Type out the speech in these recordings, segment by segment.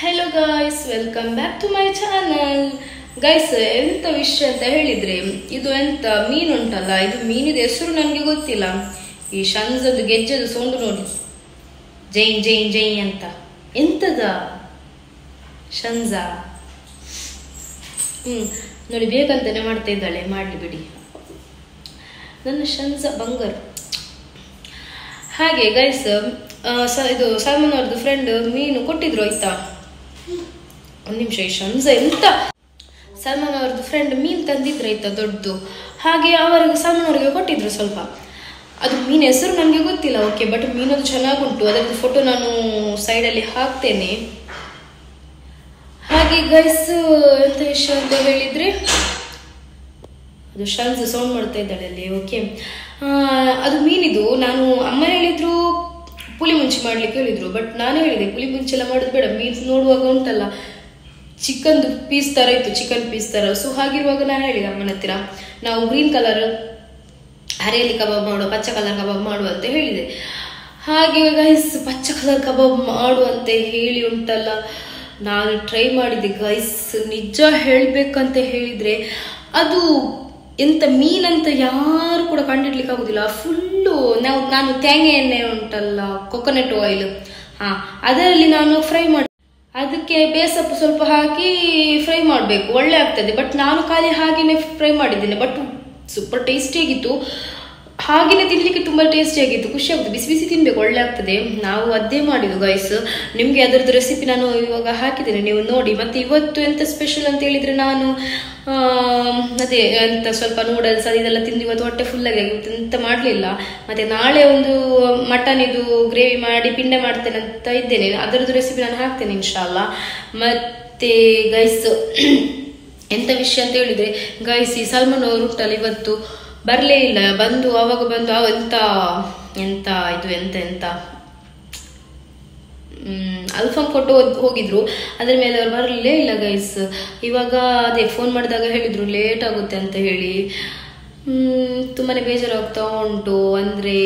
Hello guys, welcome back to my channel. Guys, ಎಂತ ವಿಷಯ ಅಂತ ಹೇಳಿದ್ರೆ, ಇದು ಎಂತ ಮೀನು ಉಂಟಲ್ಲ, ಇದು ಮೀನಿದ ಹೆಸರು ನನಗೆ ಗೊತ್ತಿಲ್ಲ. ಈ ಶಂಜದು ಗೆಜ್ಜದು ಸೌಂಡ್ ನೋಡಿ, ಜೈ ಜೈ ಜೈ ಅಂತ. ಎಂತದ ಶಂಜ? ನೋಡಿ, ಬೇಕಂತಾನೆ ಮಾಡ್ತಾ ಇದ್ದಾಳೆ, ಮಾಡ್ಲಿ ಬಿಡಿ. ನನ್ನ ಶಂಜ ಬಂಗಾರು. ಹಾಗೆ ಗೈಸ್, ಇದು ಸಲ್ಮಾನ್ ಅವ್ರದ್ದು ಫ್ರೆಂಡ್ ಮೀನು ಕೊಟ್ಟಿದ್ರು ಆಯ್ತಾ. ಒಂದ್ ನಿಮಿಷ, ಈ ಶಂಜ ಎಂತ. ಸಲ್ಮಾನ್ ಅವ್ರದ್ದು ಫ್ರೆಂಡ್ ಮೀನು ತಂದಿದ್ರು ಆಯ್ತಾ, ದೊಡ್ಡದು. ಹಾಗೆ ಅವರಿಗೆ ಸಲ್ಮಾನ್ ಅವ್ರಿಗೆ ಕೊಟ್ಟಿದ್ರು ಸ್ವಲ್ಪ. ಅದು ಮೀನು ಹೆಸರು ನನಗೆ ಗೊತ್ತಿಲ್ಲ, ಓಕೆ, ಬಟ್ ಮೀನದು ಚೆನ್ನಾಗುಂಟು. ಅದರದ್ದು ಫೋಟೋ ನಾನು ಸೈಡಲ್ಲಿ ಹಾಕ್ತೇನೆ. ಹಾಗೆ ಗೈಸ್, ಎಂತ ವಿಷಯ ಅಂತ ಹೇಳಿದ್ರೆ, ಅದು ಶಂಜ ಸೌಂಡ್ ಮಾಡ್ತಾ ಇದ್ದಾಳೆ ಅಲ್ಲಿ, ಓಕೆ. ಅದು ಮೀನಿದು. ನಾನು ಅಮ್ಮ ಹೇಳಿದ್ರು ಪುಳಿ ಮುಂಚಿ ಮಾಡ್ಲಿಕ್ಕೆ ಹೇಳಿದ್ರು, ಬಟ್ ನಾನು ಹೇಳಿದೆ ಪುಳಿ ಮುಂಚೆ ಎಲ್ಲ ಮಾಡೋದು ಬೇಡ. ಮೀನು ನೋಡುವಾಗ ಉಂಟಲ್ಲ, ಚಿಕನ್ದು ಪೀಸ್ ತರ ಇತ್ತು, ಚಿಕನ್ ಪೀಸ್ ತರ. ಸೊ ಹಾಗಿರುವಾಗ ನಾನು ಹೇಳಿದೆ ಅಮ್ಮನ ಹತ್ತಿರ, ನಾವು ಗ್ರೀನ್ ಕಲರ್ ಹರಿಯಲ್ಲಿ ಕಬಾಬ್ ಮಾಡುವ, ಪಚ್ಚ ಕಲರ್ ಕಬಾಬ್ ಮಾಡುವ ಅಂತ ಹೇಳಿದೆ. ಹಾಗೆ ಗೈಸ್, ಪಚ್ಚ ಕಲರ್ ಕಬಾಬ್ ಮಾಡುವಂತೆ ಹೇಳಿ ಉಂಟಲ್ಲ, ನಾನು ಟ್ರೈ ಮಾಡಿದ್ದೆ ಗೈಸ್. ನಿಜ ಹೇಳ್ಬೇಕಂತ ಹೇಳಿದ್ರೆ, ಅದು ಎಂತ ಮೀನಂತ ಯಾರು ಕೂಡ ಕಂಡಿಡ್ಲಿಕ್ಕೆ ಆಗುದಿಲ್ಲ. ಫುಲ್ಲು ನಾನು ತೆಂಗೆ ಎಣ್ಣೆ ಉಂಟಲ್ಲ, ಕೊಕೊನಟ್ ಆಯಿಲ್, ಅದರಲ್ಲಿ ನಾನು ಫ್ರೈ ಮಾಡಿ, ಅದಕ್ಕೆ ಬೇಸಪ್ಪು ಸ್ವಲ್ಪ ಹಾಕಿ ಫ್ರೈ ಮಾಡಬೇಕು, ಒಳ್ಳೆ ಆಗ್ತದೆ. ಬಟ್ ನಾನು ಖಾಲಿ ಹಾಗೇನೆ ಫ್ರೈ ಮಾಡಿದ್ದೇನೆ, ಬಟ್ ಸೂಪರ್ ಟೇಸ್ಟಿ ಆಗಿತ್ತು. ಹಾಗೇನೆ ತಿನ್ಲಿಕ್ಕೆ ತುಂಬಾ ಟೇಸ್ಟಿ ಆಗಿತ್ತು, ಖುಷಿ ಆಗುತ್ತೆ. ಬಿಸಿ ಬಿಸಿ ತಿನ್ಬೇಕು, ಒಳ್ಳೆ ಆಗ್ತದೆ. ನಾವು ಅದೇ ಮಾಡಿದ್ದು ಗೈಸ್. ನಿಮ್ಗೆ ಅದರದ್ದು ರೆಸಿಪಿ ನಾನು ಇವಾಗ ಹಾಕಿದ್ದೇನೆ, ನೀವು ನೋಡಿ. ಮತ್ತೆ ಇವತ್ತು ಎಂತ ಸ್ಪೆಷಲ್ ಅಂತ ಹೇಳಿದ್ರೆ, ನಾನು ಅದೇ ಎಂತ ಸ್ವಲ್ಪ ನೂಡಲ್ಸ್ ಅದು ಇದೆಲ್ಲ ತಿಂದು ಇವತ್ತು ಹೊಟ್ಟೆ ಫುಲ್ ಆಗಿ ಎಂತ ಮಾಡಲಿಲ್ಲ. ಮತ್ತೆ ನಾಳೆ ಒಂದು ಮಟನ್ ಇದು ಗ್ರೇವಿ ಮಾಡಿ ಪಿಂಡ ಮಾಡ್ತೇನೆ ಅಂತ ಇದ್ದೇನೆ. ಅದರದ್ದು ರೆಸಿಪಿ ನಾನು ಹಾಕ್ತೇನೆ ಇನ್ಶಾಲ್ಲ. ಮತ್ತೆ ಗೈಸ್, ಎಂತ ವಿಷಯ ಅಂತ ಹೇಳಿದ್ರೆ ಗೈಸ್, ಈ ಸಲ್ಮಾನ್ ಅವರು ಉಂಟಲ್ಲ ಇವತ್ತು ಬರಲೇ ಇಲ್ಲ. ಆವಾಗ ಬಂದು ಎಂತ ಎಂತ ಇದು ಎಂತ ಎಂತ ಅಲ್ಫಾಮ್ ಕೊಟ್ಟು ಹೋಗಿದ್ರು. ಅದ್ರ ಮೇಲೆ ಅವ್ರು ಬರಲೇ ಇಲ್ಲ ಗೈಸ್. ಇವಾಗ ಅದೇ ಫೋನ್ ಮಾಡಿದಾಗ ಹೇಳಿದ್ರು ಲೇಟ್ ಆಗುತ್ತೆ ಅಂತ ಹೇಳಿ. ತುಂಬಾನೇ ಬೇಜಾರಾಗ್ತಾ ಉಂಟು. ಅಂದ್ರೆ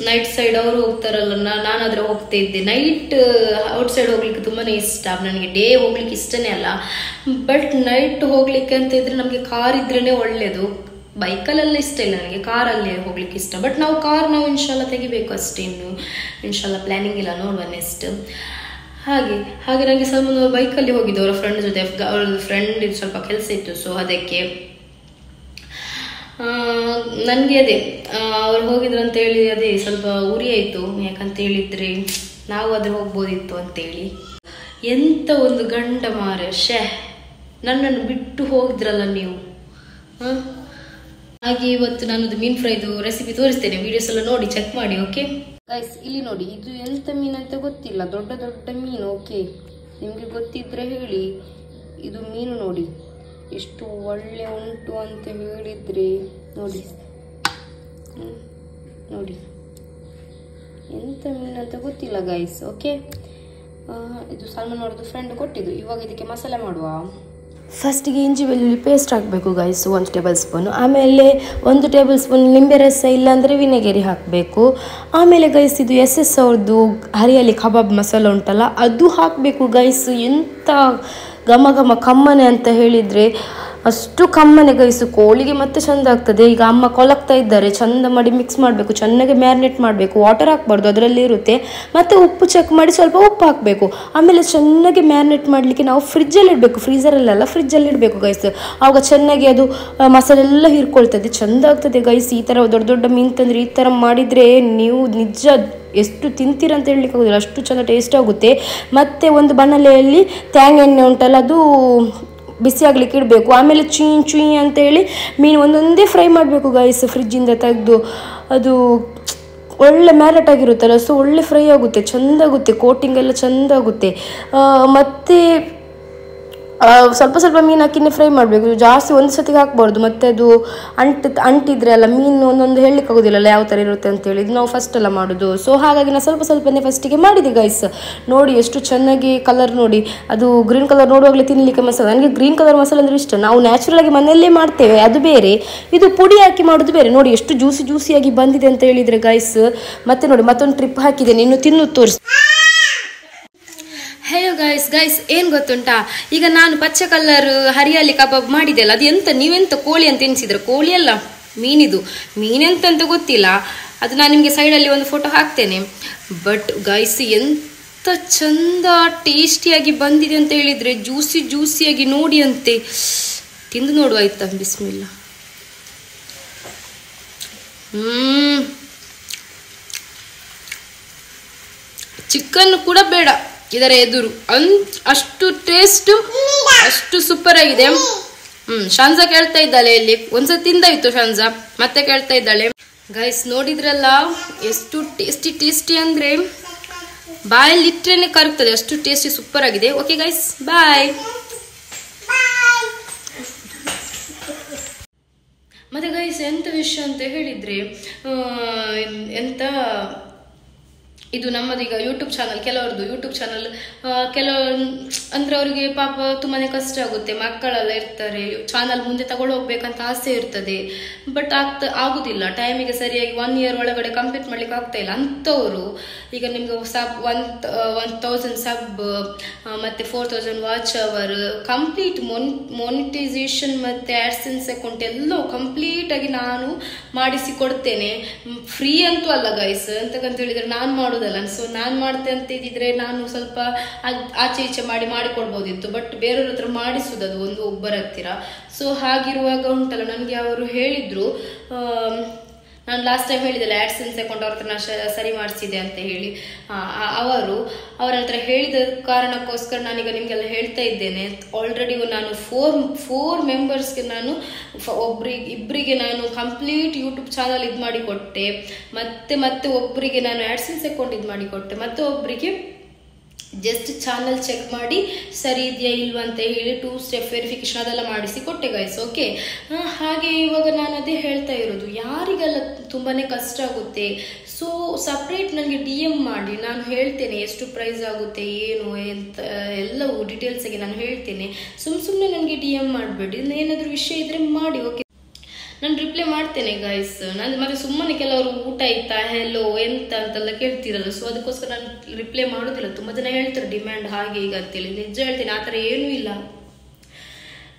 ನೈಟ್ ಸೈಡ್ ಅವರು ಹೋಗ್ತಾರಲ್ಲ, ನಾನಾದ್ರೆ ಹೋಗ್ತಾ ಇದ್ದೆ. ನೈಟ್ ಔಟ್ ಸೈಡ್ ಹೋಗ್ಲಿಕ್ಕೆ ತುಂಬಾನೇ ಇಷ್ಟ ನನಗೆ. ಡೇ ಹೋಗ್ಲಿಕ್ಕೆ ಇಷ್ಟನೇ ಅಲ್ಲ, ಬಟ್ ನೈಟ್ ಹೋಗ್ಲಿಕ್ಕೆ ಅಂತ ಇದ್ರೆ ನಮ್ಗೆ ಕಾರ್ ಇದ್ರೇನೆ ಒಳ್ಳೇದು. ಬೈಕಲ್ಲೆಲ್ಲ ಇಷ್ಟ ಇಲ್ಲ ನನಗೆ, ಕಾರಲ್ಲೇ ಹೋಗ್ಲಿಕ್ಕೆ ಇಷ್ಟ. ಬಟ್ ನಾವು ಇನ್ಶಾಲ್ಲ ತೆಗಿಬೇಕು ಅಷ್ಟೇ. ಇನ್ನು ಇನ್ಶಾಲ್ಲ ಪ್ಲಾನಿಂಗ್ ಇಲ್ಲ, ನೋಡುವ ನೆಕ್ಸ್ಟ್. ಹಾಗೆ ನನಗೆ ಸಲ್ಮಾನ್ ಬೈಕಲ್ಲಿ ಹೋಗಿದ್ದು ಅವರ ಫ್ರೆಂಡ್ ಜೊತೆ. ಅವ್ರ ಫ್ರೆಂಡ್ ಸ್ವಲ್ಪ ಕೆಲಸ ಇತ್ತು, ಸೊ ಅದಕ್ಕೆ ನನಗೆ ಅದೇ ಅವ್ರು ಹೋಗಿದ್ರು ಅಂತ ಹೇಳಿ ಅದೇ ಸ್ವಲ್ಪ ಉರಿ ಆಯಿತು. ಯಾಕಂತ ಹೇಳಿದ್ರೆ ನಾವು ಅದ್ರ ಹೋಗ್ಬೋದಿತ್ತು ಅಂತೇಳಿ. ಎಂತ ಒಂದು ಗಂಡ ಮಾರೆ, ನನ್ನನ್ನು ಬಿಟ್ಟು ಹೋಗಿದ್ರಲ್ಲ ನೀವು. ಹಾಗೆ ಇವತ್ತು ನಾನದು ಮೀನ್ ಫ್ರೈದು ರೆಸಿಪಿ ತೋರಿಸ್ತೇನೆ, ವಿಡಿಯೋಸ್ ಎಲ್ಲ ನೋಡಿ ಚೆಕ್ ಮಾಡಿ, ಓಕೆ ಗೈಸ್. ಇಲ್ಲಿ ನೋಡಿ, ಇದು ಎಂತ ಮೀನು ಅಂತ ಗೊತ್ತಿಲ್ಲ, ದೊಡ್ಡ ದೊಡ್ಡ ಮೀನು, ಓಕೆ. ನಿಮಗೆ ಗೊತ್ತಿದ್ರೆ ಹೇಳಿ. ಇದು ಮೀನು ನೋಡಿ ಎಷ್ಟು ಒಳ್ಳೆ ಉಂಟು ಅಂತ ಹೇಳಿದ್ರೆ ನೋಡಿ. ನೋಡಿ ಎಂತ ಮೀನು ಅಂತ ಗೊತ್ತಿಲ್ಲ ಗೈಸ್, ಓಕೆ. ಇದು ಸಲ್ಮಾನ್ ಅವ್ರದ್ದು ಫ್ರೆಂಡ್ ಕೊಟ್ಟಿದ್ದು. ಇವಾಗ ಇದಕ್ಕೆ ಮಸಾಲೆ ಮಾಡುವ. ಫಸ್ಟಿಗೆ ಇಂಜಿ ಬೆಳ್ಳುಳ್ಳಿ ಪೇಸ್ಟ್ ಹಾಕಬೇಕು ಗೈಸ್, 1 ಟೇಬಲ್ ಸ್ಪೂನು. ಆಮೇಲೆ 1 ಟೇಬಲ್ ಸ್ಪೂನ್ ಲಿಂಬೆ ರಸ, ಇಲ್ಲಾಂದರೆ ವಿನೆಗರಿ ಹಾಕಬೇಕು. ಆಮೇಲೆ ಗೈಸ್, ಇದು SS ಅವ್ರದ್ದು ಹರಿಯಲ್ಲಿ ಕಬಾಬ್ ಮಸಾಲ ಉಂಟಲ್ಲ, ಅದು ಹಾಕಬೇಕು ಗೈಸ್. ಎಂತ ಘಮ ಕಮ್ಮನೆ ಅಂತ ಹೇಳಿದರೆ ಅಷ್ಟು ಕಮ್ಮನೆ ಗೈಸು. ಕೋಳಿಗೆ ಮತ್ತೆ ಚೆಂದ ಆಗ್ತದೆ. ಈಗ ಅಮ್ಮ ಕೊಲಕ್ತಾ ಇದ್ದಾರೆ, ಚಂದ ಮಾಡಿ ಮಿಕ್ಸ್ ಮಾಡಬೇಕು, ಚೆನ್ನಾಗಿ ಮ್ಯಾರಿನೇಟ್ ಮಾಡಬೇಕು. ವಾಟರ್ ಹಾಕ್ಬಾರ್ದು, ಅದರಲ್ಲಿ ಇರುತ್ತೆ. ಮತ್ತು ಉಪ್ಪು ಚೆಕ್ ಮಾಡಿ ಸ್ವಲ್ಪ ಉಪ್ಪು ಹಾಕಬೇಕು. ಆಮೇಲೆ ಚೆನ್ನಾಗಿ ಮ್ಯಾರಿನೇಟ್ ಮಾಡಲಿಕ್ಕೆ ನಾವು ಫ್ರಿಜ್ಜಲ್ಲಿ ಇಡಬೇಕು, ಫ್ರೀಸರಲ್ಲೆಲ್ಲ ಫ್ರಿಜ್ಜಲ್ಲಿ ಇಡಬೇಕು ಗೈಸ್. ಆವಾಗ ಚೆನ್ನಾಗಿ ಅದು ಮಸಾಲೆ ಎಲ್ಲ ಹೀರ್ಕೊಳ್ತದೆ, ಚೆಂದ ಆಗ್ತದೆ ಗೈಸ್. ಈ ಥರ ದೊಡ್ಡ ದೊಡ್ಡ ಮೀನು ತಂದರೆ ಈ ಥರ ಮಾಡಿದರೆ ನೀವು ನಿಜ ಎಷ್ಟು ತಿಂತೀರ ಅಂತ ಹೇಳಲಿಕ್ಕೆ ಆಗೋದಿಲ್ಲ, ಅಷ್ಟು ಚೆಂದ ಟೇಸ್ಟ್ ಆಗುತ್ತೆ. ಮತ್ತು ಒಂದು ಬಾಣಲೆಯಲ್ಲಿ ತೆಂಗಿನ ಎಣ್ಣೆ ಉಂಟಲ್ಲ, ಅದು ಬಿಸಿ ಆಗ್ಲಿಕ್ಕೆ ಇಡಬೇಕು. ಆಮೇಲೆ ಚುಯಿ ಅಂತ ಹೇಳಿ ಮೀನು ಒಂದೊಂದೇ ಫ್ರೈ ಮಾಡಬೇಕು ಗೈಸ್, ಫ್ರಿಜ್ಜಿಂದ ತೆಗೆದು. ಅದು ಒಳ್ಳೆ ಮ್ಯಾರಿನೇಟ್ ಆಗಿರುತ್ತಲ್ಲ, ಸೊ ಒಳ್ಳೆ ಫ್ರೈ ಆಗುತ್ತೆ, ಚೆಂದಾಗುತ್ತೆ, ಕೋಟಿಂಗ್ ಎಲ್ಲ ಚೆಂದಾಗುತ್ತೆ. ಮತ್ತು ಸ್ವಲ್ಪ ಮೀನು ಹಾಕಿನೇ ಫ್ರೈ ಮಾಡಬೇಕು, ಜಾಸ್ತಿ ಒಂದು ಸತಿಗೆ ಹಾಕ್ಬಾರ್ದು. ಮತ್ತು ಅದು ಅಂಟಿದ್ರೆ ಅಲ್ಲ ಮೀನು ಒಂದೊಂದು ಹೇಳಲಿಕ್ಕೆ ಆಗೋದಿಲ್ಲಲ್ಲ ಯಾವ ಥರ ಇರುತ್ತೆ ಅಂತೇಳಿ. ಇದು ನಾವು ಫಸ್ಟ್ ಎಲ್ಲ ಮಾಡೋದು, ಸೊ ಹಾಗಾಗಿ ನಾನು ಸ್ವಲ್ಪನೇ ಫಸ್ಟಿಗೆ ಮಾಡಿದೆ ಗೈಸ್. ನೋಡಿ ಎಷ್ಟು ಚೆನ್ನಾಗಿ ಕಲರ್ ನೋಡಿ, ಅದು ಗ್ರೀನ್ ಕಲರ್ ನೋಡುವಾಗಲೇ ತಿನ್ನಲಿಕ್ಕೆ ಮಸಾಲ. ನನಗೆ ಗ್ರೀನ್ ಕಲರ್ ಮಸಾಲ ಅಂದರೆ ಇಷ್ಟ. ನಾವು ನ್ಯಾಚುರಲ್ ಆಗಿ ಮನೆಯಲ್ಲೇ ಮಾಡ್ತೇವೆ, ಅದು ಬೇರೆ. ಇದು ಪುಡಿ ಹಾಕಿ ಮಾಡೋದು ಬೇರೆ. ನೋಡಿ ಎಷ್ಟು ಜ್ಯೂಸಿಯಾಗಿ ಬಂದಿದೆ ಅಂತ ಹೇಳಿದರೆ ಗೈಸ್. ಮತ್ತೆ ನೋಡಿ, ಮತ್ತೊಂದು ಟ್ರಿಪ್ ಹಾಕಿದ್ದೇನೆ, ಇನ್ನು ತಿನ್ನು ತೋರಿಸಿ. ಹೆಲೋ ಗೈಸ್ ಏನು ಗೊತ್ತುಂಟಾ, ಈಗ ನಾನು ಪಚ್ಚೆ ಕಲರ್ ಹರಿಯಾಲಿ ಕಬಾಬ್ ಮಾಡಿದೆ ಅಲ್ಲ, ಅದು ಎಂತ ನೀವೆಂತ ಕೋಳಿ ಅಂತ ಎನಿಸಿದ್ರೆ, ಕೋಳಿ ಅಲ್ಲ ಮೀನಿದು. ಮೀನೆಂತ ಗೊತ್ತಿಲ್ಲ, ಅದು ನಾನು ನಿಮಗೆ ಸೈಡಲ್ಲಿ ಒಂದು ಫೋಟೋ ಹಾಕ್ತೇನೆ. ಬಟ್ ಗೈಸ್ ಎಂತ ಚಂದ ಟೇಸ್ಟಿಯಾಗಿ ಬಂದಿದೆ ಅಂತ ಹೇಳಿದರೆ, ಜ್ಯೂಸಿಯಾಗಿ ನೋಡಿ ಅಂತೆ, ತಿಂದು ನೋಡುವ ಆಯ್ತಾ. ಬಿಸ್ಮಿಲ್ಲ. ಚಿಕನ್ ಕೂಡ ಬೇಡ ಇದರ ಎದುರು, ಅಷ್ಟು ಟೇಸ್ಟ್, ಅಷ್ಟು ಸೂಪರ್ ಆಗಿದೆ. ಶಾನ್ಜಾ ಕೇಳ್ತಾ ಇದ್ದಾಳೆ ಇಲ್ಲಿ, ಒಂದ್ಸತಿ ತಿಂದಾಯ್ತು ಶಾನ್ಜಾ, ಮತ್ತೆ ಕೇಳ್ತಾ ಇದ್ದಾಳೆ. ಗೈಸ್ ನೋಡಿದ್ರಲ್ಲ ಎಷ್ಟು ಟೇಸ್ಟಿ ಅಂದ್ರೆ ಬಾಯಲ್ಲಿ ಇಟ್ಟರೆ ಕರಗ್ತದೆ, ಅಷ್ಟು ಟೇಸ್ಟಿ ಸೂಪರ್ ಆಗಿದೆ. ಓಕೆ ಗೈಸ್, ಬಾಯ್. ಮತ್ತೆ ಗೈಸ್ ಎಂತ ವಿಷಯ ಅಂತ ಹೇಳಿದ್ರೆ, ಎಂತ ಇದು ನಮ್ಮದೀಗ ಯೂಟ್ಯೂಬ್ ಚಾನಲ್, ಕೆಲವರದ್ದು ಯೂಟ್ಯೂಬ್ ಚಾನಲ್, ಕೆಲವರು ಅಂದ್ರೆ ಅವರಿಗೆ ಪಾಪ ತುಂಬಾನೇ ಕಷ್ಟ ಆಗುತ್ತೆ, ಮಕ್ಕಳೆಲ್ಲ ಇರ್ತಾರೆ, ಚಾನಲ್ ಮುಂದೆ ತಗೊಂಡು ಹೋಗ್ಬೇಕಂತ ಆಸೆ ಇರ್ತದೆ, ಬಟ್ ಆಗುದಿಲ್ಲ ಟೈಮಿಗೆ ಸರಿಯಾಗಿ 1 year ಒಳಗಡೆ ಕಂಪ್ಲೀಟ್ ಮಾಡ್ಲಿಕ್ಕೆ ಆಗ್ತಾ ಇಲ್ಲ. ಅಂಥವ್ರು ಈಗ ನಿಮ್ಗೆ ಸಬ್ 1000 ಸಬ್ ಮತ್ತೆ 4000 ವಾಚ್ ಅವರ್, ಕಂಪ್ಲೀಟ್ ಮೊನಿಟೈಸೇಷನ್ ಮತ್ತೆ ಆಡ್ಸೆನ್ಸ್ ಅಕೌಂಟ್ ಎಲ್ಲವೂ ಕಂಪ್ಲೀಟ್ ಆಗಿ ನಾನು ಮಾಡಿಸಿ ಕೊಡ್ತೇನೆ. ಫ್ರೀ ಅಂತೂ ಅಲ್ಲ ಗೈಸ್, ಅಂತಕ್ಕಂತ ಹೇಳಿದ್ರೆ ನಾನು ಮಾಡೋದಲ್ಲ. ಸೊ ನಾನು ಮಾಡ್ತೆ ಅಂತ ಇದ್ದಿದ್ರೆ ನಾನು ಸ್ವಲ್ಪ ಆಚೆ ಈಚೆ ಮಾಡಿಕೊಡ್ಬೋದಿತ್ತು, ಬಟ್ ಬೇರೆಯವ್ರ ಹತ್ರ ಮಾಡಿಸುವುದು ಅದು ಒಬ್ಬರ ಹತ್ತಿರ. ಸೊ ಹಾಗಿರುವಾಗ ಉಂಟಲ್ಲ, ನನಗೆ ಅವರು ಹೇಳಿದ್ರು, ನಾನು ಲಾಸ್ಟ್ ಟೈಮ್ ಹೇಳಿದೆಲ್ಲ ಆಡ್ಸೆನ್ಸ್ ಅಕೌಂಟ್ ಅವ್ರ ಹತ್ರ ನಾನು ಸರಿ ಮಾಡಿಸಿದೆ ಅಂತ ಹೇಳಿ, ಅವರ ಹತ್ರ ಹೇಳಿದ ಕಾರಣಕ್ಕೋಸ್ಕರ ನಾನೀಗ ನಿಮಗೆಲ್ಲ ಹೇಳ್ತಾ ಇದ್ದೇನೆ. ಆಲ್ರೆಡಿ ನಾನು 4 ಮೆಂಬರ್ಸ್ಗೆ ನಾನು ಇಬ್ಬರಿಗೆ ನಾನು ಕಂಪ್ಲೀಟ್ ಯೂಟ್ಯೂಬ್ ಚಾನಲ್ ಇದು ಮಾಡಿಕೊಟ್ಟೆ, ಮತ್ತೆ ಒಬ್ಬರಿಗೆ ನಾನು ಆಡ್ಸೆನ್ಸ್ ಅಕೌಂಟ್ ಇದು ಮಾಡಿಕೊಟ್ಟೆ, ಮತ್ತೆ ಒಬ್ಬರಿಗೆ ಜಸ್ಟ್ ಚಾನಲ್ ಚೆಕ್ ಮಾಡಿ ಸರಿ ಇದೆಯಾ ಇಲ್ವಾ ಅಂತ ಹೇಳಿ 2 step ವೆರಿಫಿಕೇಶನ್ ಅದೆಲ್ಲ ಮಾಡಿಸಿ ಕೊಟ್ಟೆ ಗೈಸ್. ಓಕೆ, ಹಾಗೆ ಇವಾಗ ನಾನು ಅದೇ ಹೇಳ್ತಾ ಇರೋದು, ಯಾರಿಗೆಲ್ಲ ತುಂಬಾನೇ ಕಷ್ಟ ಆಗುತ್ತೆ, ಸೊ ಸಪ್ರೇಟ್ ನನಗೆ DM ಮಾಡಿ, ನಾನು ಹೇಳ್ತೇನೆ ಎಷ್ಟು ಪ್ರೈಸ್ ಆಗುತ್ತೆ ಏನು ಎಂತ ಎಲ್ಲವೂ ಡೀಟೇಲ್ಸ್ ಆಗಿ ನಾನು ಹೇಳ್ತೇನೆ. ಸುಮ್ಮನೆ ನನಗೆ DM ಮಾಡಬೇಡಿ, ಏನಾದರೂ ವಿಷಯ ಇದ್ರೆ ಮಾಡಿ. ಓಕೆ, ನಾನು ರಿಪ್ಲೈ ಮಾಡ್ತೇನೆ ಗೈಸ್. ನಾನು ಮತ್ತೆ ಸುಮ್ಮನೆ ಕೆಲವರು ಊಟ ಆಯ್ತಾ ಹೆಲೋ ಎಂತ ಅಂತೆಲ್ಲ ಕೇಳ್ತಿರಲ್ಲ, ಸೊ ಅದಕ್ಕೋಸ್ಕರ ನಾನು ರಿಪ್ಲೈ ಮಾಡೋದಿಲ್ಲ. ತುಂಬ ಜನ ಹೇಳ್ತಾರೆ ಡಿಮ್ಯಾಂಡ್ ಹಾಗೆ ಈಗ ಅಂತೇಳಿ, ನಿಜ ಹೇಳ್ತೇನೆ ಆ ಥರ ಏನೂ ಇಲ್ಲ.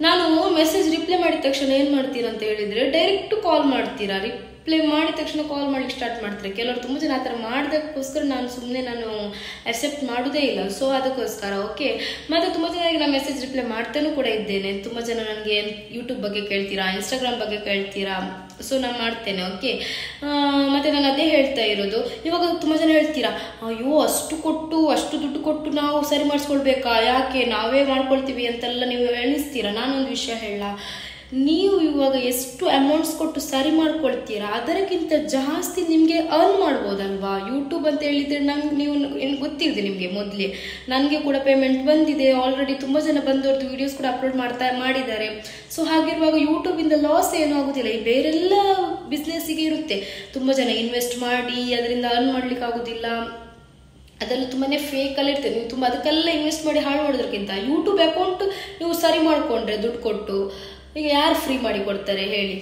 ನಾನು ಮೆಸೇಜ್ ರಿಪ್ಲೈ ಮಾಡಿದ ತಕ್ಷಣ ಏನು ಮಾಡ್ತೀರಾ ಅಂತ ಹೇಳಿದರೆ, ಡೈರೆಕ್ಟ್ ಕಾಲ್ ಮಾಡ್ತೀರಾ, ರಿಪ್ಲೈ ಮಾಡಿದ ತಕ್ಷಣ ಕಾಲ್ ಮಾಡ್ಲಿಕ್ಕೆ ಸ್ಟಾರ್ಟ್ ಮಾಡ್ತಾರೆ. ಕೆಲವರು ತುಂಬ ಜನ ಆ ಥರ ಮಾಡೋದಕ್ಕೋಸ್ಕರ ನಾನು ಅಕ್ಸೆಪ್ಟ್ ಮಾಡೋದೇ ಇಲ್ಲ. ಸೊ ಅದಕ್ಕೋಸ್ಕರ ಓಕೆ. ಮತ್ತು ತುಂಬ ಜನರಿಗೆ ನಾನು ಮೆಸೇಜ್ ರಿಪ್ಲೈ ಮಾಡ್ತಾನೂ ಕೂಡ ಇದ್ದೇನೆ. ತುಂಬ ಜನ ನನಗೆ ಯೂಟ್ಯೂಬ್ ಬಗ್ಗೆ ಕೇಳ್ತೀರಾ, ಇನ್ಸ್ಟಾಗ್ರಾಮ್ ಬಗ್ಗೆ ಕೇಳ್ತೀರಾ, ಸೊ ನಾನು ಮಾಡ್ತೇನೆ. ಓಕೆ, ಮತ್ತು ನಾನು ಅದೇ ಹೇಳ್ತಾ ಇರೋದು, ಇವಾಗ ತುಂಬ ಜನ ಹೇಳ್ತೀರಾ, ಅಯ್ಯೋ ಅಷ್ಟು ದುಡ್ಡು ಕೊಟ್ಟು ನಾವು ಸರಿ ಮಾಡಿಸ್ಕೊಳ್ಬೇಕಾ, ಯಾಕೆ ನಾವೇ ಮಾಡ್ಕೊಳ್ತೀವಿ ಅಂತೆಲ್ಲ ನೀವು ಎಣಿಸ್ತೀರಾ. ನಾನೊಂದು ವಿಷಯ ಹೇಳ, ನೀವು ಇವಾಗ ಎಷ್ಟು ಅಮೌಂಟ್ಸ್ ಕೊಟ್ಟು ಸರಿ ಮಾಡ್ಕೊಳ್ತೀರಾ ಅದಕ್ಕಿಂತ ಜಾಸ್ತಿ ನಿಮಗೆ ಅರ್ನ್ ಮಾಡ್ಬೋದಲ್ವಾ. ಯೂಟ್ಯೂಬ್ ಅಂತ ಹೇಳಿದರೆ ನೀವು ಗೊತ್ತಿದೆ ನಿಮಗೆ ಮೊದಲೇ, ನನಗೆ ಕೂಡ ಪೇಮೆಂಟ್ ಬಂದಿದೆ ಆಲ್ರೆಡಿ, ತುಂಬ ಜನ ಬಂದವ್ರದ್ದು ವಿಡಿಯೋಸ್ ಕೂಡ ಅಪ್ಲೋಡ್ ಮಾಡಿದ್ದಾರೆ. ಸೊ ಹಾಗಿರುವಾಗ ಯೂಟ್ಯೂಬಿಂದ ಲಾಸ್ ಏನೂ ಆಗೋದಿಲ್ಲ. ಈ ಬೇರೆಲ್ಲ ಬಿಸ್ನೆಸ್ಸಿಗೆ ಇರುತ್ತೆ, ತುಂಬ ಜನ ಇನ್ವೆಸ್ಟ್ ಮಾಡಿ ಅದರಿಂದ ಅರ್ನ್ ಮಾಡ್ಲಿಕ್ಕೆ ಆಗೋದಿಲ್ಲ, ಅದೆಲ್ಲ ತುಂಬಾ ಫೇಕಲ್ಲಿ ಇರ್ತದೆ. ನೀವು ತುಂಬ ಅದಕ್ಕೆಲ್ಲ ಇನ್ವೆಸ್ಟ್ ಮಾಡಿ ಹಾಳು ಮಾಡೋದಕ್ಕಿಂತ ಯೂಟ್ಯೂಬ್ ಅಕೌಂಟ್ ನೀವು ಸರಿ ಮಾಡಿಕೊಂಡ್ರೆ ದುಡ್ಡು ಕೊಟ್ಟು, ಈಗ ಯಾರು ಫ್ರೀ ಮಾಡಿ ಕೊಡ್ತಾರೆ ಹೇಳಿ.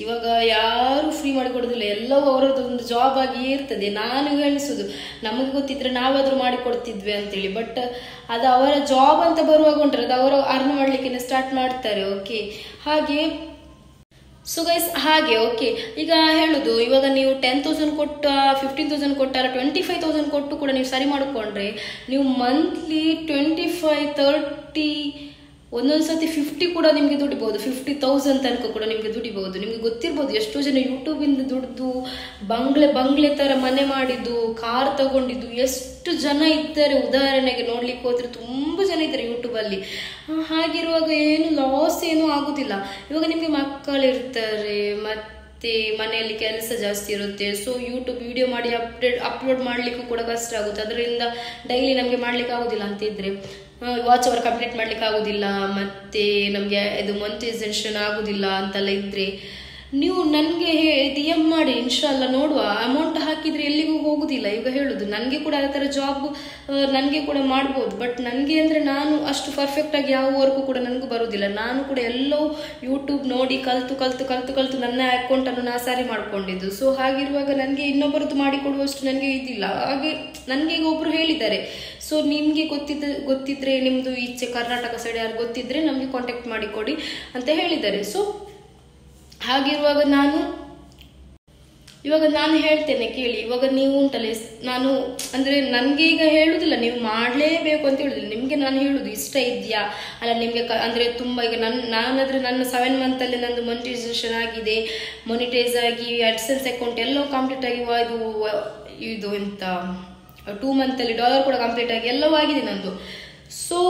ಇವಾಗ ಯಾರು ಫ್ರೀ ಮಾಡಿ ಕೊಡೋದಿಲ್ಲ, ಎಲ್ಲವೂ ಅವರದ್ದೊಂದು ಜಾಬ್ ಆಗಿಯೇ ಇರ್ತದೆ. ನಾನು ಎಣಿಸೋದು, ನಮಗೆ ಗೊತ್ತಿದ್ರೆ ನಾವಾದರೂ ಮಾಡಿಕೊಡ್ತಿದ್ವಿ ಅಂತೇಳಿ, ಬಟ್ ಅದು ಅವರ ಜಾಬ್ ಅಂತ ಬರುವಾಗ ಉಂಟಲ್ಲ, ಅದು ಅವರು ಅರ್ನ್ ಮಾಡಲಿಕ್ಕೆ ಸ್ಟಾರ್ಟ್ ಮಾಡ್ತಾರೆ. ಓಕೆ, ಹಾಗೆ ಸೊ ಗೈಸ್ ಹಾಗೆ. ಓಕೆ, ಈಗ ಹೇಳೋದು, ಇವಾಗ ನೀವು 10,000 ಕೊಟ್ಟು 15,000 ಕೊಟ್ಟಾರ 25,000 ಕೊಟ್ಟು ಕೂಡ ನೀವು ಸರಿ ಮಾಡಿಕೊಂಡ್ರೆ, ನೀವು ಮಂತ್ಲಿ 25-30 ಒಂದೊಂದು ಸತಿ 50 ಕೂಡ ನಿಮಗೆ ದುಡಿಬಹುದು, 50,000 ತನಕ ಕೂಡ ನಿಮಗೆ ದುಡಿಬಹುದು. ನಿಮ್ಗೆ ಗೊತ್ತಿರ್ಬೋದು ಎಷ್ಟೋ ಜನ ಯೂಟ್ಯೂಬಿಂದ ದುಡ್ದು ಬಂಗ್ಲೆ ತರ ಮನೆ ಮಾಡಿದ್ದು, ಕಾರ್ ತಗೊಂಡಿದ್ದು ಎಷ್ಟು ಜನ ಇದ್ದಾರೆ. ಉದಾಹರಣೆಗೆ ನೋಡ್ಲಿಕ್ಕೆ ಹೋದ್ರೆ ತುಂಬ ಜನ ಇದ್ದಾರೆ ಯೂಟ್ಯೂಬಲ್ಲಿ. ಹಾಗಿರುವಾಗ ಏನು ಲಾಸ್ ಏನೂ ಆಗುದಿಲ್ಲ. ಇವಾಗ ನಿಮಗೆ ಮಕ್ಕಳಿರ್ತಾರೆ, ಮತ್ತೆ ಮನೆಯಲ್ಲಿ ಕೆಲಸ ಜಾಸ್ತಿ ಇರುತ್ತೆ, ಸೊ ಯೂಟ್ಯೂಬ್ ವಿಡಿಯೋ ಮಾಡಿ ಅಪ್ಲೋಡ್ ಮಾಡ್ಲಿಕ್ಕೂ ಕೂಡ ಕಷ್ಟ ಆಗುತ್ತೆ. ಅದರಿಂದ ಡೈಲಿ ನಮಗೆ ಮಾಡ್ಲಿಕ್ಕೆ ಆಗುದಿಲ್ಲ ಅಂತಿದ್ರೆ, ವಾಚ್ ಅವರ್ ಕಂಪ್ಲೀಟ್ ಮಾಡ್ಲಿಕ್ಕೆ ಆಗೋದಿಲ್ಲ, ಮತ್ತೆ ನಮಗೆ ಇದು ಮೊನಿಟೈಸೇಷನ್ ಆಗೋದಿಲ್ಲ ಅಂತೆಲ್ಲ ಇದ್ರೆ, ನೀವು ನನಗೆ DM ಮಾಡಿ, ಇನ್ಶಾಲ್ಲ ನೋಡುವ. ಅಮೌಂಟ್ ಹಾಕಿದರೆ ಎಲ್ಲಿಗೂ ಹೋಗುದಿಲ್ಲ. ಈಗ ಹೇಳೋದು, ನನಗೆ ಕೂಡ ಆ ಥರ ಜಾಬ್ ನನಗೆ ಕೂಡ ಮಾಡ್ಬೋದು, ಬಟ್ ನನಗೆ ಅಂದರೆ ನಾನು ಅಷ್ಟು ಪರ್ಫೆಕ್ಟಾಗಿ ಯಾವ ವರ್ಕು ಕೂಡ ನನಗೂ ಬರೋದಿಲ್ಲ. ನಾನು ಕೂಡ ಎಲ್ಲವೂ ಯೂಟ್ಯೂಬ್ ನೋಡಿ ಕಲಿತು ನನ್ನ ಅಕೌಂಟನ್ನು ನಾನು ಸರಿ ಮಾಡ್ಕೊಂಡಿದ್ದು. ಸೊ ಹಾಗಿರುವಾಗ ನನಗೆ ಇನ್ನೊಬ್ಬರದ್ದು ಮಾಡಿಕೊಡುವಷ್ಟು ನನಗೆ ಇದಿಲ್ಲ. ಹಾಗೆ ನನಗೆ ಈಗ ಒಬ್ಬರು ಹೇಳಿದ್ದಾರೆ, ಸೊ ನಿಮಗೆ ಗೊತ್ತಿದ್ರೆ ನಿಮ್ಮದು ಈಚೆ ಕರ್ನಾಟಕ ಸೈಡ್ ಯಾರು ಗೊತ್ತಿದ್ರೆ ನಮಗೆ ಕಾಂಟ್ಯಾಕ್ಟ್ ಮಾಡಿ ಕೊಡಿ ಅಂತ ಹೇಳಿದ್ದಾರೆ. ಸೊ ಹಾಗಿರುವಾಗ ಇವಾಗ ನಾನು ಹೇಳ್ತೇನೆ ಕೇಳಿ. ಇವಾಗ ನೀವು ಉಂಟಲ್ಲ, ನಾನು ಅಂದರೆ ನನಗೆ ಈಗ ಹೇಳುವುದಿಲ್ಲ ನೀವು ಮಾಡಲೇಬೇಕು ಅಂತ ಹೇಳುದಿಲ್ಲ, ನಿಮಗೆ ನಾನು ಹೇಳುದು ಇಷ್ಟ ಇದೆಯಾ ಅಲ್ಲ ನಿಮಗೆ ಅಂದರೆ ತುಂಬ ಈಗ ನಾನಾದರೆ ನನ್ನ 7 ಮಂತಲ್ಲಿ ನಂದು ಮೊನಿಟೈಸೇಷನ್ ಆಗಿದೆ, ಮೊನಿಟೈಸ್ ಆಗಿ AdSense ಅಕೌಂಟ್ ಎಲ್ಲವೂ ಕಂಪ್ಲೀಟ್ ಆಗಿ ಇದು ಎಂತ 2 ಮಂತಲ್ಲಿ $1 ಕೂಡ ಕಂಪ್ಲೀಟ್ ಆಗಿ ಎಲ್ಲವೂ ಆಗಿದೆ ನಂದು. ಸೊ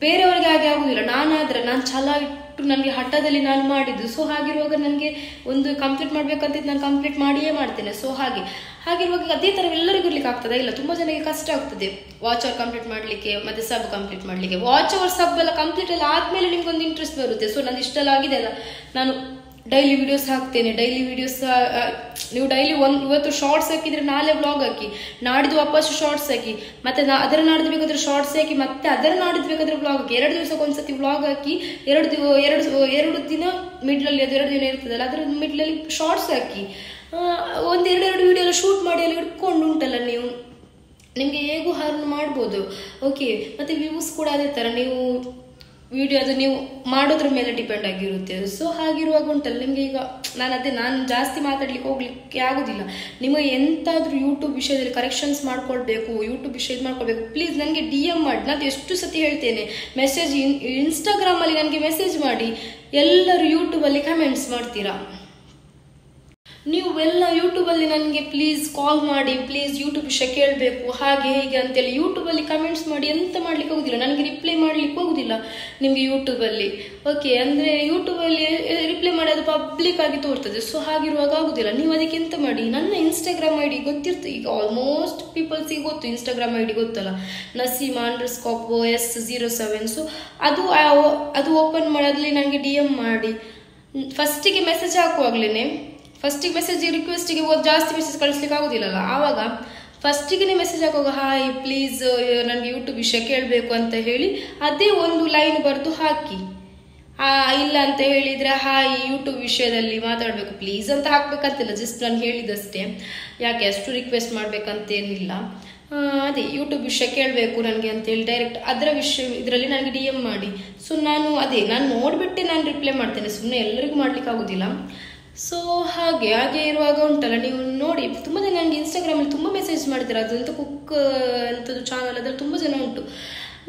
ಬೇರೆಯವರಿಗೆ ಹಾಗೆ ಆಗುದಿಲ್ಲ, ನಾನು ಛಲ ಇಟ್ಟು ನನಗೆ ಹಠದಲ್ಲಿ ನಾನು ಮಾಡಿದ್ದು. ಸೊ ಹಾಗಿರುವಾಗ ನನಗೆ ಒಂದು ಕಂಪ್ಲೀಟ್ ಮಾಡ್ಬೇಕಂತಿದ್ದು ನಾನು ಕಂಪ್ಲೀಟ್ ಮಾಡಿಯೇ ಮಾಡ್ತೇನೆ. ಸೊ ಹಾಗಿರುವಾಗ ಅದೇ ಥರ ಎಲ್ಲರಿಗೂ ಇರ್ಲಿಕ್ಕೆ ಆಗ್ತದೆ ಇಲ್ಲ, ತುಂಬ ಜನಕ್ಕೆ ಕಷ್ಟ ಆಗ್ತದೆ ವಾಚ್ ಅವರ್ ಕಂಪ್ಲೀಟ್ ಮಾಡಲಿಕ್ಕೆ ಮತ್ತು ಸಬ್ ಕಂಪ್ಲೀಟ್ ಮಾಡಲಿಕ್ಕೆ. ವಾಚ್ ಅವರ್ ಸಬ್ ಎಲ್ಲ ಕಂಪ್ಲೀಟ್ ಎಲ್ಲ ಆದಮೇಲೆ ನಿಮ್ಗೊಂದು ಇಂಟ್ರೆಸ್ಟ್ ಬರುತ್ತೆ. ಸೊ ನಂದು ಇಷ್ಟೆಲ್ಲ ಆಗಿದೆ ಅಲ್ಲ, ನಾನು ಡೈಲಿ ವಿಡಿಯೋಸ್ ಹಾಕ್ತೇನೆ. ಡೈಲಿ ವಿಡಿಯೋಸ್ ನೀವು ಡೈಲಿ ಇವತ್ತು ಶಾರ್ಟ್ಸ್ ಹಾಕಿದ್ರೆ ನಾಳೆ ವ್ಲಾಗ್ ಹಾಕಿ, ನಾಡಿದ್ದು ವಾಪಸ್ ಶಾರ್ಟ್ಸ್ ಹಾಕಿ, ಮತ್ತೆ ಅದರ ನಾಡಿದ್ದು ಬೇಕಾದ್ರೆ ಶಾರ್ಟ್ಸ್ ಹಾಕಿ, ಮತ್ತೆ ಅದರ ನಾಡಿದ್ದು ಬೇಕಾದ್ರೆ ವ್ಲಾಗ್ ಹಾಕಿ. 2 ದಿವಸಕ್ಕೆ ಒಂದ್ಸತಿ ವ್ಲಾಗ್ ಹಾಕಿ, 2 ದಿನ ಮಿಡ್ಲಲ್ಲಿ ಅದು 2 ದಿನ ಇರ್ತದಲ್ಲ ಅದರ ಮಿಡ್ಲಲ್ಲಿ ಶಾರ್ಟ್ಸ್ ಹಾಕಿ, ಒಂದು 2 ವಿಡಿಯೋ ಎಲ್ಲ ಶೂಟ್ ಮಾಡಿ ಅಲ್ಲಿ ಇಟ್ಕೊಂಡು ಉಂಟಲ್ಲ ನೀವು, ನಿಮಗೆ ಹೇಗೂ ಅರ್ನ್ ಮಾಡ್ಬೋದು. ಓಕೆ, ಮತ್ತೆ ವ್ಯೂಸ್ ಕೂಡ ಅದೇ ಥರ ನೀವು ವಿಡಿಯೋ ಅದು ನೀವು ಮಾಡೋದ್ರ ಮೇಲೆ ಡಿಪೆಂಡ್ ಆಗಿರುತ್ತೆ. ಸೊ ಹಾಗಿರುವಾಗ ಉಂಟಲ್ಲ ನಿಮಗೆ ಈಗ ನಾನು ಜಾಸ್ತಿ ಮಾತಾಡ್ಲಿಕ್ಕೆ ಹೋಗ್ಲಿಕ್ಕೆ ಆಗೋದಿಲ್ಲ. ನಿಮಗೆ ಎಂತಾದ್ರೂ ಯೂಟ್ಯೂಬ್ ವಿಷಯದಲ್ಲಿ ಕರೆಕ್ಷನ್ಸ್ ಮಾಡ್ಕೊಳ್ಬೇಕು, ಯೂಟ್ಯೂಬ್ ವಿಷಯ ಮಾಡ್ಕೊಳ್ಬೇಕು, ಪ್ಲೀಸ್ ನನಗೆ DM ಮಾಡಿ. ನಾನು ಎಷ್ಟು ಸತಿ ಹೇಳ್ತೇನೆ, ಮೆಸೇಜ್ ಇನ್ಸ್ಟಾಗ್ರಾಮಲ್ಲಿ ನನಗೆ ಮೆಸೇಜ್ ಮಾಡಿ. ಎಲ್ಲರೂ ಯೂಟ್ಯೂಬಲ್ಲಿ ಕಮೆಂಟ್ಸ್ ಮಾಡ್ತೀರಾ, ನೀವು ಎಲ್ಲ ಯೂಟ್ಯೂಬಲ್ಲಿ ನನಗೆ ಪ್ಲೀಸ್ ಕಾಲ್ ಮಾಡಿ, ಪ್ಲೀಸ್ ಯೂಟ್ಯೂಬ್ ವಿಷಯ ಕೇಳಬೇಕು ಹಾಗೆ ಹೀಗೆ ಅಂತೇಳಿ ಯೂಟ್ಯೂಬಲ್ಲಿ ಕಮೆಂಟ್ಸ್ ಮಾಡಿ ಎಂತ ಮಾಡ್ಲಿಕ್ಕೆ ಹೋಗುದಿಲ್ಲ, ನನಗೆ ರಿಪ್ಲೈ ಮಾಡ್ಲಿಕ್ಕೆ ಹೋಗುದಿಲ್ಲ ನಿಮಗೆ ಯೂಟ್ಯೂಬಲ್ಲಿ. ಓಕೆ, ಅಂದರೆ ಯೂಟ್ಯೂಬಲ್ಲಿ ರಿಪ್ಲೈ ಮಾಡಿ ಅದು ಪಬ್ಲಿಕ್ ಆಗಿ ತೋರ್ತದೆ. ಸೊ ಹಾಗಿರುವಾಗ ಆಗುದಿಲ್ಲ. ನೀವು ಅದಕ್ಕೆ ಎಂತ ಮಾಡಿ, ನನ್ನ ಇನ್ಸ್ಟಾಗ್ರಾಮ್ ID ಗೊತ್ತಿರ್ತದೆ, ಈಗ ಆಲ್ಮೋಸ್ಟ್ ಪೀಪಲ್ಸಿಗೆ ಗೊತ್ತು ಇನ್ಸ್ಟಾಗ್ರಾಮ್ ID ಗೊತ್ತಲ್ಲ, Naseema_S07. ಸೊ ಅದು ಓಪನ್ ಮಾಡೋದ್ರಲ್ಲಿ ನನಗೆ DM ಮಾಡಿ. ಫಸ್ಟಿಗೆ ಮೆಸೇಜ್ ಹಾಕುವಾಗ್ಲೇ, ಫಸ್ಟಿಗೆ ಮೆಸೇಜ್ ರಿಕ್ವೆಸ್ಟಿಗೆ ಜಾಸ್ತಿ ಮೆಸೇಜ್ ಕಳಿಸ್ಲಿಕ್ಕೆ ಆಗೋದಿಲ್ಲಲ್ಲ, ಆವಾಗ ಫಸ್ಟಿಗೆ ಮೆಸೇಜ್ ಹಾಕುವಾಗ ಹಾಯ್ ಪ್ಲೀಸ್ ನನಗೆ ಯೂಟ್ಯೂಬ್ ವಿಷಯ ಕೇಳಬೇಕು ಅಂತ ಹೇಳಿ ಅದೇ ಒಂದು ಲೈನ್ ಬರೆದು ಹಾಕಿ. ಇಲ್ಲ ಅಂತ ಹೇಳಿದರೆ ಹಾಯ್ ಯೂಟ್ಯೂಬ್ ವಿಷಯದಲ್ಲಿ ಮಾತಾಡಬೇಕು ಪ್ಲೀಸ್ ಅಂತ ಹಾಕ್ಬೇಕಂತಿಲ್ಲ, ಜಸ್ಟ್ ನಾನು ಹೇಳಿದಷ್ಟೇ. ಯಾಕೆ ಅಷ್ಟು ರಿಕ್ವೆಸ್ಟ್ ಮಾಡಬೇಕಂತೇನಿಲ್ಲ. ಅದೇ ಯೂಟ್ಯೂಬ್ ವಿಷಯ ಕೇಳಬೇಕು ನನಗೆ ಅಂತೇಳಿ ಡೈರೆಕ್ಟ್ ಅದರ ವಿಷಯ ಇದರಲ್ಲಿ ನನಗೆ DM ಮಾಡಿ. ಸೊ ನಾನು ನೋಡಿಬಿಟ್ಟೆ ನಾನು ರಿಪ್ಲೈ ಮಾಡ್ತೇನೆ, ಸುಮ್ಮನೆ ಎಲ್ಲರಿಗೂ ಮಾಡ್ಲಿಕ್ಕೆ ಆಗೋದಿಲ್ಲ. ಸೊ ಹಾಗೆ ಇರುವಾಗ ಉಂಟಲ್ಲ, ನೀವು ನೋಡಿ ತುಂಬ ಜನ ನನಗೆ ಇನ್ಸ್ಟಾಗ್ರಾಮಲ್ಲಿ ತುಂಬ ಮೆಸೇಜ್ ಮಾಡ್ತಾರೆ, ಅದಂತ ಕುಕ್ ಅಂಥದ್ದು ಚಾನಲ್ ಅದ್ರಲ್ಲಿ ತುಂಬ ಜನ ಉಂಟು.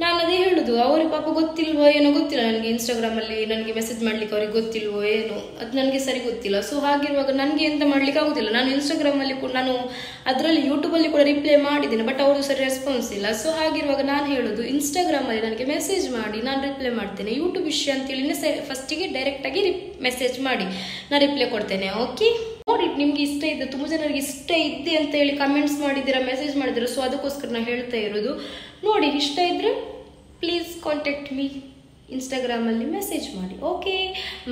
ನಾನು ಅದೇ ಹೇಳುದು, ಅವ್ರಿಗೆ ಪಾಪ ಗೊತ್ತಿಲ್ವೋ ಏನೋ ಗೊತ್ತಿಲ್ಲ, ನನಗೆ ಇನ್ಸ್ಟಾಗ್ರಾಮಲ್ಲಿ ನನಗೆ ಮೆಸೇಜ್ ಮಾಡ್ಲಿಕ್ಕೆ ಅವ್ರಿಗೆ ಗೊತ್ತಿಲ್ವೋ ಏನೋ, ಅದು ನನಗೆ ಸರಿ ಗೊತ್ತಿಲ್ಲ. ಸೊ ಹಾಗಿರುವಾಗ ನನಗೆ ಎಂತ ಮಾಡ್ಲಿಕ್ಕೆ ಆಗೋದಿಲ್ಲ. ನಾನು ಇನ್ಸ್ಟಾಗ್ರಾಮಲ್ಲಿ ನಾನು ಅದರಲ್ಲಿ ಯೂಟ್ಯೂಬಲ್ಲಿ ಕೂಡ ರಿಪ್ಲೈ ಮಾಡಿದ್ದೇನೆ, ಬಟ್ ಅವ್ರದ್ದು ಸರಿ ರೆಸ್ಪಾನ್ಸ್ ಇಲ್ಲ. ಸೊ ಹಾಗಿರುವಾಗ ನಾನು ಹೇಳೋದು, ಇನ್ಸ್ಟಾಗ್ರಾಮಲ್ಲಿ ನನಗೆ ಮೆಸೇಜ್ ಮಾಡಿ, ನಾನು ರಿಪ್ಲೈ ಮಾಡ್ತೇನೆ. ಯೂಟ್ಯೂಬ್ ವಿಷಯ ಅಂತೇಳಿ ಫಸ್ಟಿಗೆ ಡೈರೆಕ್ಟಾಗಿ ಮೆಸೇಜ್ ಮಾಡಿ, ನಾನು ರಿಪ್ಲೈ ಕೊಡ್ತೇನೆ. ಓಕೆ, ನೋಡಿ ನಿಮ್ಗೆ ಇಷ್ಟ ಇದೆ, ತುಂಬ ಜನರಿಗೆ ಇಷ್ಟ ಇದೆ ಅಂತ ಹೇಳಿ ಕಮೆಂಟ್ಸ್ ಮಾಡಿದ್ದೀರಾ, ಮೆಸೇಜ್ ಮಾಡಿದ್ದೀರಾ. ಸೊ ಅದಕ್ಕೋಸ್ಕರ ನಾನು ಹೇಳ್ತಾ ಇರೋದು, ನೋಡಿ ಇಷ್ಟ ಇದ್ರೆ ಪ್ಲೀಸ್ ಕಾಂಟ್ಯಾಕ್ಟ್ ಮೀ, ಇನ್ಸ್ಟಾಗ್ರಾಮಲ್ಲಿ ಮೆಸೇಜ್ ಮಾಡಿ. ಓಕೆ,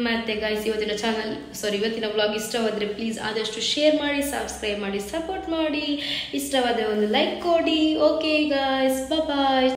ಮತ್ತೆ ಗೈಸ್ ಇವತ್ತಿನ ವ್ಲಾಗ್ ಇಷ್ಟವಾದರೆ ಪ್ಲೀಸ್ ಆದಷ್ಟು ಶೇರ್ ಮಾಡಿ, ಸಬ್ಸ್ಕ್ರೈಬ್ ಮಾಡಿ, ಸಪೋರ್ಟ್ ಮಾಡಿ, ಇಷ್ಟವಾದ ಒಂದು ಲೈಕ್ ಕೊಡಿ. ಓಕೆ ಗೈಸ್, ಬಾಯ್.